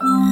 Hello,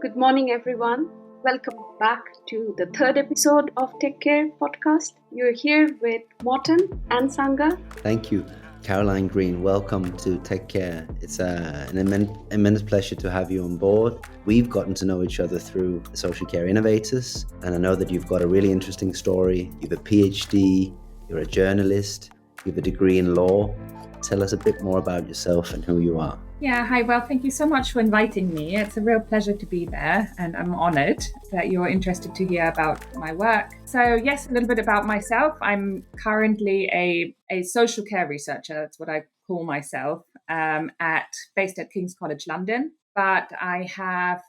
good morning, everyone. Welcome back to the third episode of Take Care podcast. You're here with Morten and Sangha. Thank you, Caroline Green. Welcome to Take Care. It's an immense pleasure to have you on board. We've gotten to know each other through Social Care Innovators, and I know that you've got a really interesting story. You have a PhD, you're a journalist, you have a degree in law. Tell us a bit more about yourself and who you are. Yeah, hi. Well, thank you so much for inviting me. It's a real pleasure to be there, and I'm honored that you're interested to hear about my work. So, yes, a little bit about myself. I'm currently a social care researcher. That's what I call myself, based at King's College London. But I have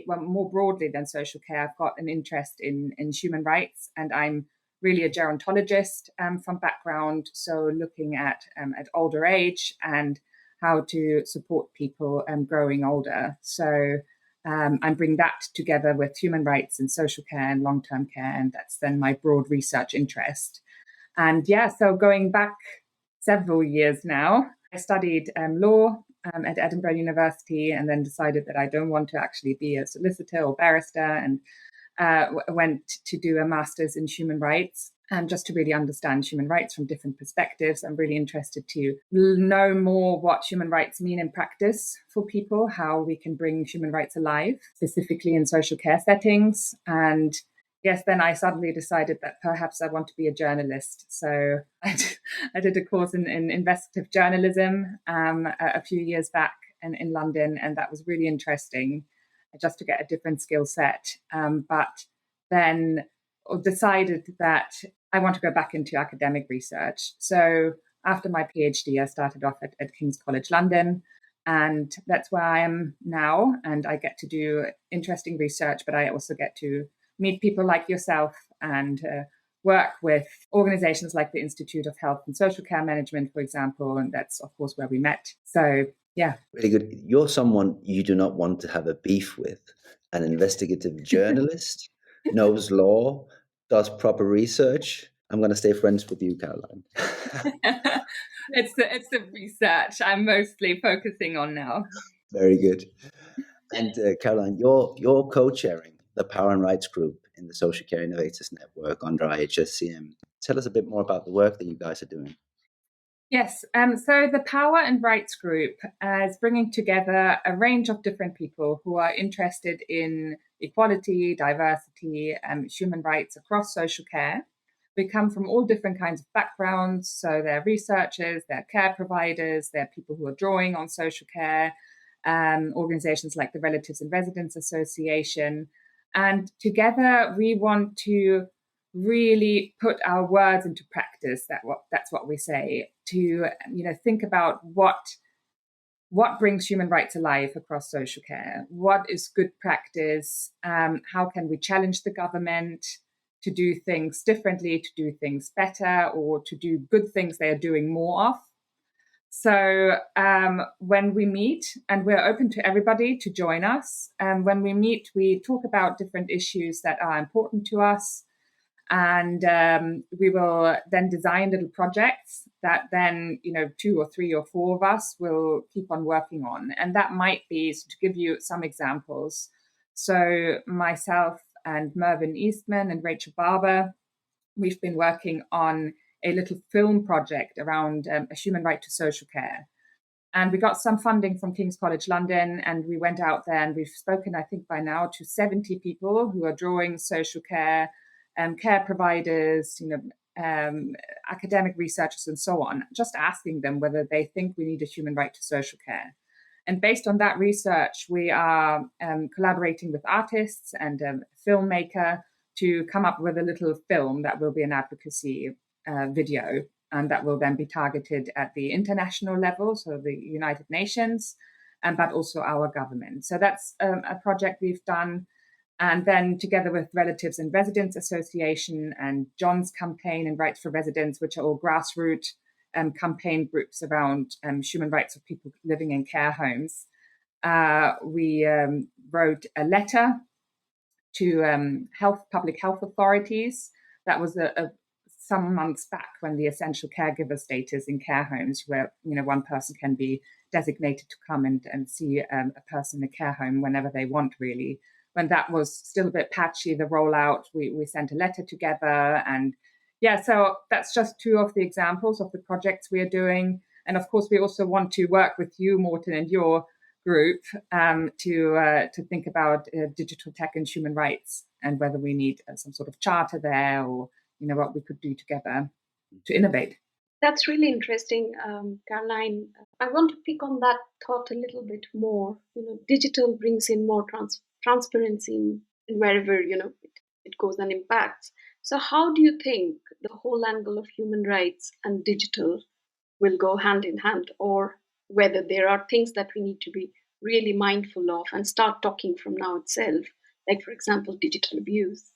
more broadly than social care, I've got an interest in human rights, and I'm really a gerontologist from background. So looking at older age and how to support people growing older. So I bring that together with human rights and social care and long-term care, and that's then my broad research interest. And so going back several years now, I studied law at Edinburgh University, and then decided that I don't want to actually be a solicitor or barrister, and went to do a master's in human rights. And just to really understand human rights from different perspectives, I'm really interested to know more what human rights mean in practice for people, how we can bring human rights alive, specifically in social care settings. And yes, then I suddenly decided that perhaps I want to be a journalist. So I did a course in investigative journalism a few years back in London, and that was really interesting, just to get a different skill set. But then decided that I want to go back into academic research. So after my PhD, I started off at King's College London, and that's where I am now. And I get to do interesting research, but I also get to meet people like yourself and work with organizations like the Institute of Health and Social Care Management, for example. And that's, of course, where we met. So, yeah. Really good. You're someone you do not want to have a beef with. An investigative journalist, knows law, does proper research. I'm going to stay friends with you, Caroline. It's the research I'm mostly focusing on now. Very good. And Caroline, you're co-chairing the Power and Rights Group in the Social Care Innovators Network under IHSCM. Tell us a bit more about the work that you guys are doing. Yes, so the Power and Rights Group is bringing together a range of different people who are interested in equality, diversity, and human rights across social care. We come from all different kinds of backgrounds. So they're researchers, they're care providers, they're people who are drawing on social care, organizations like the Relatives and Residents Association. And together we want to really put our words into practice. That's what we say, to think about what brings human rights alive across social care. What is good practice? How can we challenge the government to do things differently, to do things better, or to do good things they are doing more of? So when we meet, and we're open to everybody to join us, when we meet, we talk about different issues that are important to us. And we will then design little projects that then, 2 or 3 or 4 of us will keep on working on. And that might be, so to give you some examples. So myself and Mervyn Eastman and Rachel Barber, we've been working on a little film project around a human right to social care. And we got some funding from King's College London, and we went out there and we've spoken, I think by now, to 70 people who are drawing social care, care providers, academic researchers and so on, just asking them whether they think we need a human right to social care. And based on that research, we are collaborating with artists and a filmmaker to come up with a little film that will be an advocacy video, and that will then be targeted at the international level, so the United Nations, but also our government. So that's a project we've done. And then together with Relatives and Residents Association and John's campaign and Rights for Residents, which are all grassroots campaign groups around human rights of people living in care homes, we wrote a letter to public health authorities. That was some months back when the essential caregiver status in care homes, where one person can be designated to come and see a person in a care home whenever they want, really. When that was still a bit patchy, the rollout, we sent a letter together. And yeah, so that's just two of the examples of the projects we are doing. And of course, we also want to work with you, Morten, and your group to think about digital tech and human rights, and whether we need some sort of charter there, or what we could do together to innovate. That's really interesting, Caroline. I want to pick on that thought a little bit more. Digital brings in more transparency in wherever it goes and impacts. So how do you think the whole angle of human rights and digital will go hand in hand, or whether there are things that we need to be really mindful of and start talking from now itself, like, for example, digital abuse?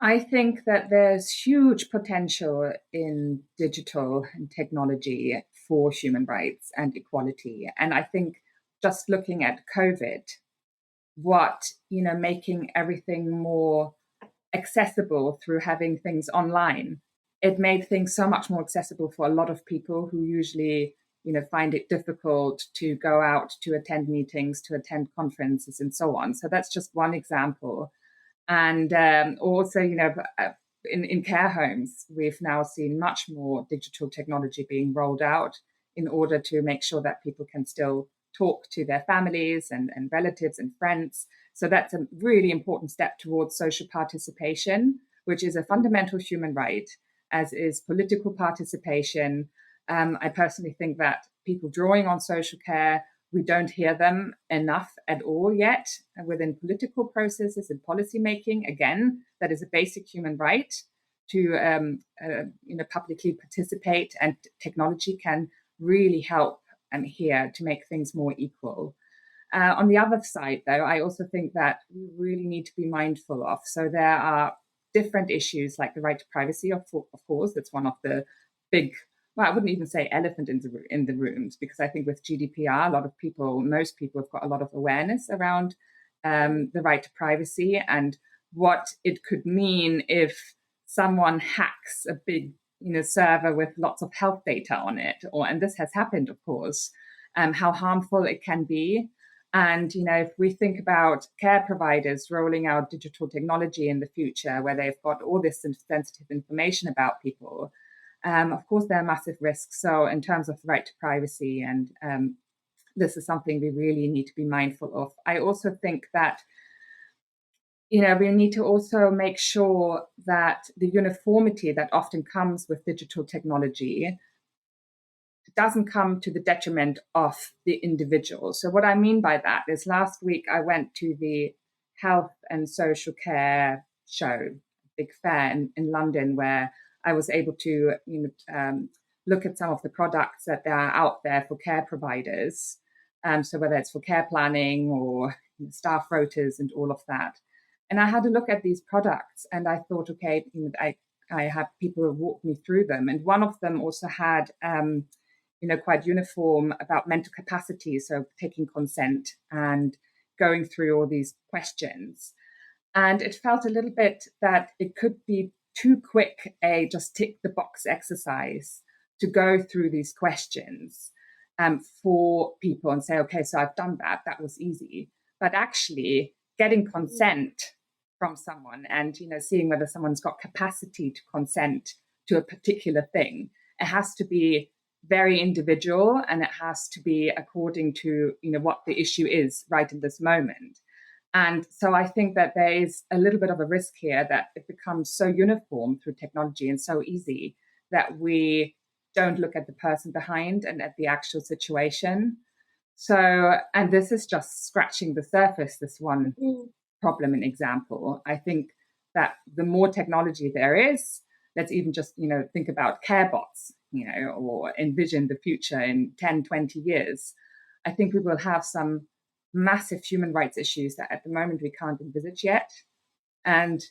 I think that there's huge potential in digital and technology for human rights and equality. And I think just looking at COVID, making everything more accessible through having things online, it made things so much more accessible for a lot of people who usually find it difficult to go out to attend meetings, to attend conferences, and so on. So that's just one example. And also, in care homes, we've now seen much more digital technology being rolled out in order to make sure that people can still talk to their families and relatives and friends. So that's a really important step towards social participation, which is a fundamental human right, as is political participation. I personally think that people drawing on social care, we don't hear them enough at all yet within political processes and policy making. Again, that is a basic human right to publicly participate, and technology can really help here to make things more equal. On the other side, though, I also think that we really need to be mindful of. So there are different issues like the right to privacy, of course. That's one of the big, I wouldn't even say elephant in the rooms, because I think with GDPR, most people have got a lot of awareness around the right to privacy and what it could mean if someone hacks a big server with lots of health data on it, and this has happened, of course, how harmful it can be. And if we think about care providers rolling out digital technology in the future, where they've got all this sensitive information about people, of course, there are massive risks. So in terms of the right to privacy, and this is something we really need to be mindful of. I also think that, we need to also make sure that the uniformity that often comes with digital technology doesn't come to the detriment of the individual. So what I mean by that is, last week I went to the Health and Social Care show, big fair in London, where I was able to look at some of the products that are out there for care providers. So whether it's for care planning or staff rotas and all of that. And I had a look at these products, and I thought, okay, I had people walk me through them. And one of them also had, quite uniform about mental capacity. So taking consent and going through all these questions. And it felt a little bit that it could be too quick just tick the box exercise to go through these questions for people and say, okay, so I've done that. That was easy. But actually getting consent from someone and, seeing whether someone's got capacity to consent to a particular thing, it has to be very individual, and it has to be according to, what the issue is right in this moment. And so I think that there is a little bit of a risk here that it becomes so uniform through technology and so easy that we don't look at the person behind and at the actual situation. So, and this is just scratching the surface, this one problem and example. I think that the more technology there is, let's even just, think about care bots, or envision the future in 10, 20 years. I think we will have some massive human rights issues that at the moment we can't envisage yet. And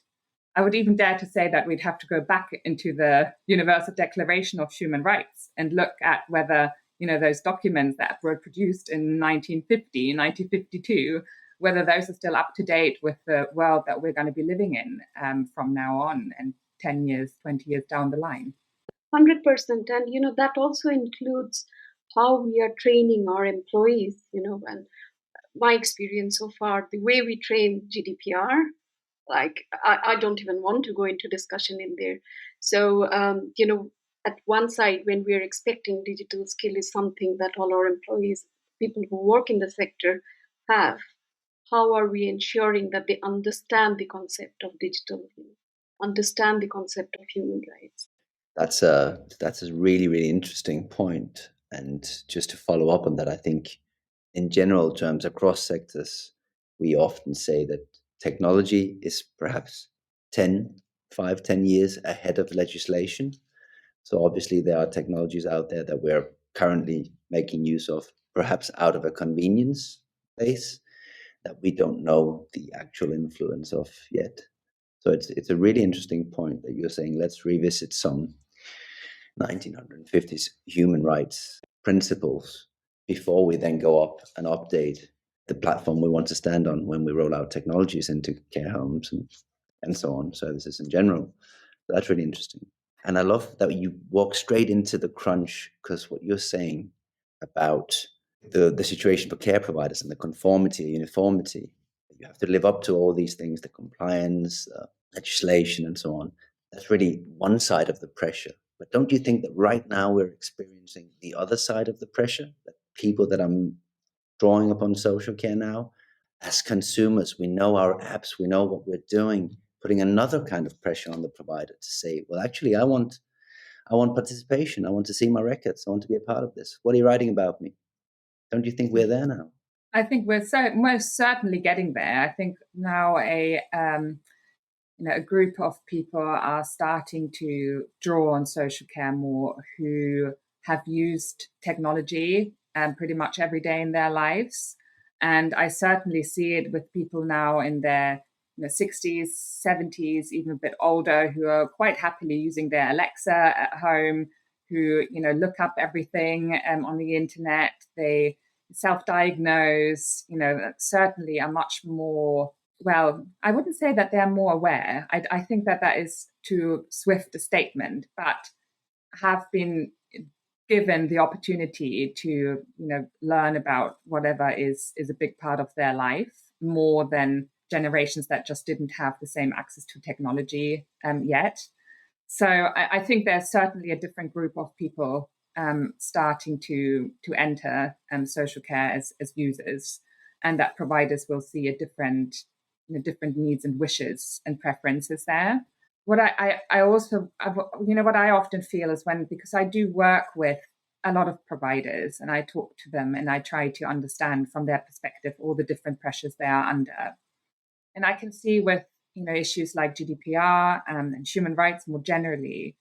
I would even dare to say that we'd have to go back into the Universal Declaration of Human Rights and look at whether, those documents that were produced in 1950, 1952, whether those are still up to date with the world that we're going to be living in from now on and 10 years, 20 years down the line. 100%. And, that also includes how we are training our employees, and my experience so far, the way we train GDPR, like I don't even want to go into discussion in there. So, at one side, when we're expecting digital skill is something that all our employees, people who work in the sector have, how are we ensuring that they understand the concept of digital, understand the concept of human rights? That's a really, really interesting point. And just to follow up on that, I think in general terms across sectors, we often say that technology is perhaps 10 years ahead of legislation. So obviously there are technologies out there that we're currently making use of, perhaps out of a convenience base that we don't know the actual influence of yet. So it's a really interesting point that you're saying, let's revisit some 1950s human rights principles before we then go up and update the platform we want to stand on when we roll out technologies into care homes and so on, services in general. That's really interesting. And I love that you walk straight into the crunch, because what you're saying about the situation for care providers and the conformity, uniformity, you have to live up to all these things, the compliance, legislation and so on. That's really one side of the pressure. But don't you think that right now we're experiencing the other side of the pressure? That people that are drawing upon social care now, as consumers, we know our apps, we know what we're doing, putting another kind of pressure on the provider to say, well, actually, I want participation. I want to see my records. I want to be a part of this. What are you writing about me? Don't you think we're there now? I think we're most certainly getting there. I think now a group of people are starting to draw on social care more, who have used technology pretty much every day in their lives. And I certainly see it with people now in their 60s, 70s, even a bit older, who are quite happily using their Alexa at home, who look up everything on the internet. They self-diagnose, certainly are much more, well, I wouldn't say that they're more aware. I think that is too swift a statement, but have been given the opportunity to learn about whatever is a big part of their life, more than generations that just didn't have the same access to technology yet. So I think there's certainly a different group of people starting to enter social care as users, and that providers will see a different needs and wishes and preferences there. What I also, what I often feel is because I do work with a lot of providers and I talk to them and I try to understand from their perspective all the different pressures they are under. And I can see with, issues like GDPR and human rights more generally,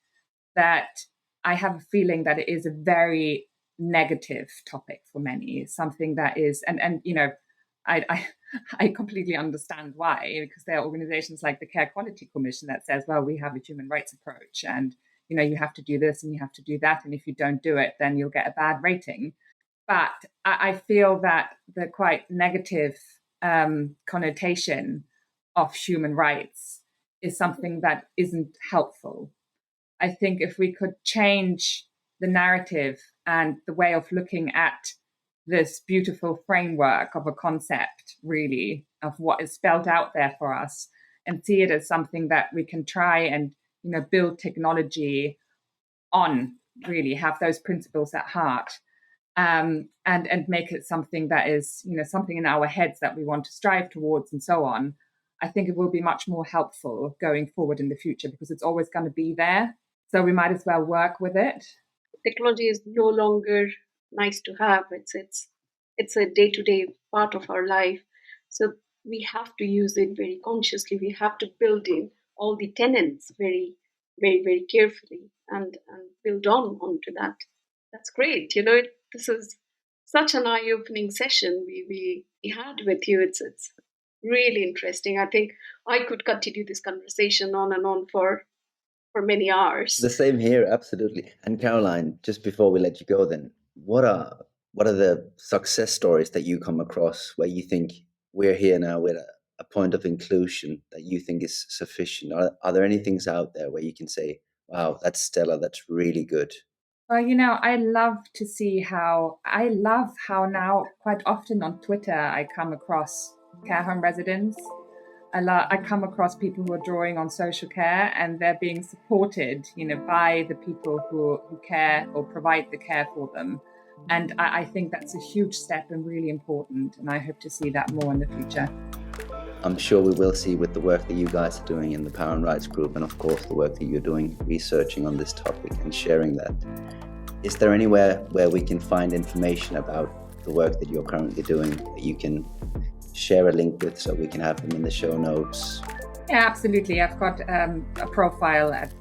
that I have a feeling that it is a very negative topic for many, something that is, and I completely understand why, because there are organizations like the Care Quality Commission that says, well, we have a human rights approach and, you have to do this and you have to do that. And if you don't do it, then you'll get a bad rating. But I feel that the quite negative connotation of human rights is something that isn't helpful. I think if we could change the narrative and the way of looking at this beautiful framework of a concept, really, of what is spelled out there for us, and see it as something that we can try and, build technology on, really have those principles at heart, and make it something that is, something in our heads that we want to strive towards and so on. I think it will be much more helpful going forward in the future, because it's always going to be there. So we might as well work with it. Technology is no longer nice to have. It's a day-to-day part of our life. So we have to use it very consciously. We have to build in all the tenets very, very, very carefully and build onto that. That's great. This is such an eye-opening session we had with you. It's really interesting. I think I could continue this conversation on and on for many hours. The same here, absolutely. And Caroline, just before we let you go then, what are the success stories that you come across where you think, we're here now with a point of inclusion that you think is sufficient? Are there any things out there where you can say, wow, that's stellar, that's really good? Well, I love how now quite often on Twitter I come across care home residents. I come across people who are drawing on social care and they're being supported, by the people who care or provide the care for them. And I think that's a huge step and really important. And I hope to see that more in the future. I'm sure we will see with the work that you guys are doing in the Power and Rights Group, and of course the work that you're doing researching on this topic and sharing that. Is there anywhere where we can find information about the work that you're currently doing that you can share a link with so we can have them in the show notes? Yeah, absolutely. I've got a profile at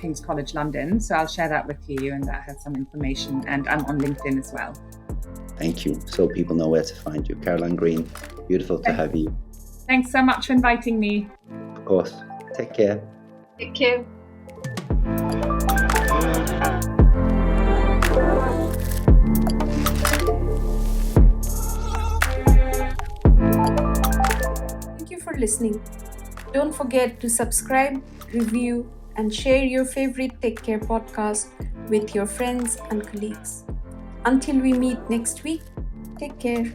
King's College London, so I'll share that with you, and that has some information, and I'm on LinkedIn as well. Thank you. So people know where to find you. Caroline Green, beautiful to have you. Thanks so much for inviting me. Of course. Take care. Take care. Thank you for listening. Don't forget to subscribe, review, and share your favorite Take Care podcast with your friends and colleagues. Until we meet next week, take care.